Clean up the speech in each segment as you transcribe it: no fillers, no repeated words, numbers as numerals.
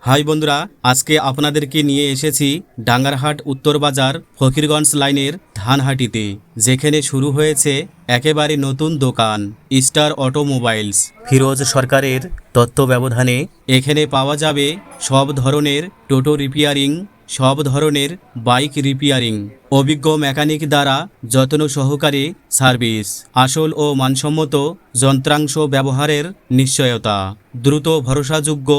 High বন্ধুরা, আজকে আপনাদেরকে নিয়ে এসেছি ডাঙ্গারহাট উত্তর বাজার ফকিরগঞ্জ লাইনের ধানহাটিতে, যেখানে শুরু হয়েছে একেবারে নতুন দোকান স্টার অটোমোবাইলস। ফিরোজ সরকারের তত্ত্বাবধানে এখানে পাওয়া যাবে সব ধরনের টোটো রিপেয়ারিং, সব ধরনের বাইক রিপেয়ারিং, অভিজ্ঞ মেকানিক দ্বারা যত্ন সহকারে সার্ভিস, আসল ও মানসম্মত যন্ত্রাংশ ব্যবহারের নিশ্চয়তা, দ্রুত ভরসাযোগ্য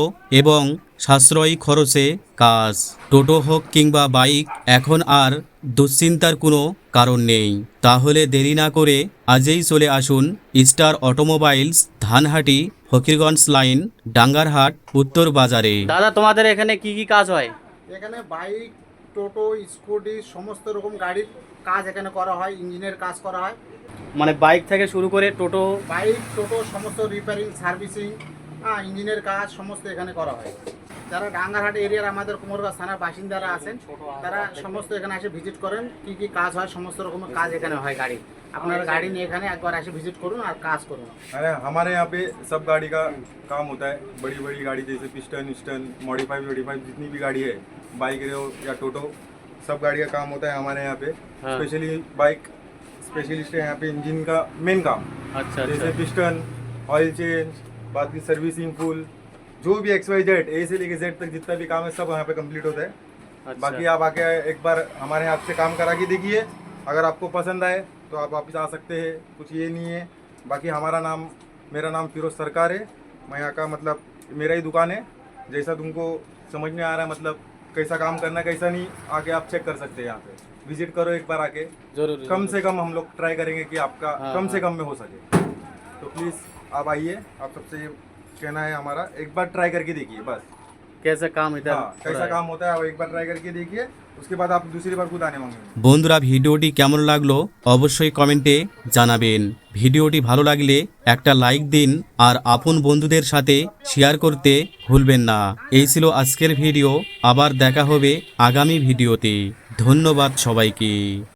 এবং সাশ্রয়ী খরচে কাজ। টোটো হোক কিংবা বাইক, এখন আর দুশ্চিন্তার কোনো কারণ নেই। তাহলে দেরি না করে আজই চলে আসুন star automobiles, Dhanhati, Fakirganj line, Dangarhat উত্তর বাজারে। দাদা, তোমাদের এখানে কি কি কাজ হয়? এখানে বাইক, টোটো, স্কুটি সমস্ত রকম গাড়ির কাজ এখানে করা হয়। ইঞ্জিনের কাজ করা হয়। মানে বাইক থেকে শুরু করে টোটো। বাইক, টোটো সমস্ত রিপেয়ারিং, সার্ভিসিং, ইঞ্জিনের কাজ সমস্ত এখানে করা হয়। যারা ডাঙ্গারহাট এরিয়ার আমাদের কুমারগাঁও থানার বাসিন্দারা আছেন, তারা সমস্ত এখানে এসে ভিজিট করেন। কি কি কাজ হয়, সমস্ত রকমের কাজ এখানে হয়। গাড়ি আপনারা গাড়ি নিয়ে এখানে একবার এসে ভিজিট করুন আর কাজ করুন। अरे हमारे यहाँ पे सब गाड़ी का काम होता है। बड़ी बड़ी गाड़ी जैसे पिस्टन स्टन मॉडिफाइड जितनी भी गाड़ी है, बाइक रहे हो या टोटो, सब गाड़ी का काम होता है हमारे यहाँ पे। हाँ। स्पेशली बाइक स्पेशलिस्ट है यहाँ पे इंजन का मेन काम। अच्छा जैसे अच्छा। पिस्टन, ऑयल चेंज, बाद की सर्विसिंग फुल, जो भी XYZ ए से लेके Z तक जितना भी काम है सब यहाँ पे कंप्लीट होता है। अच्छा। बाकी आप आके एक बार हमारे हाथ से काम करा के देखिए, अगर आपको पसंद आए तो आप वापस आ सकते हैं, कुछ ये नहीं है। बाकी मेरा नाम फिरोज सरकार है। मैं यहाँ का मतलब मेरा ही दुकान है। जैसा तुमको समझ में आ रहा है, मतलब कैसा काम करना कैसा नहीं, आके आप चेक कर सकते हैं। यहाँ पे विजिट करो एक बार आके। जरूर कम से कम हम लोग ट्राई करेंगे कि आपका हाँ, कम से हाँ। कम में हो सके। तो प्लीज़ आप आइए, आप सबसे ये कहना है हमारा, एक बार ट्राई करके देखिए बस। कैसे काम इधर हाँ, कैसा काम होता है आप एक बार ट्राई करके देखिए, उसके बाद आप दूसरी बार खुद आने मांगेंगे। বন্ধুরা, ভিডিওটি কেমন লাগলো অবশ্যই কমেন্টে জানাবেন। ভিডিওটি ভালো লাগলে একটা লাইক দিন আর আপন বন্ধুদের সাথে শেয়ার করতে ভুলবেন না। এই ছিল আজকের ভিডিও, আবার দেখা হবে আগামী ভিডিওতে। ধন্যবাদ সবাইকে।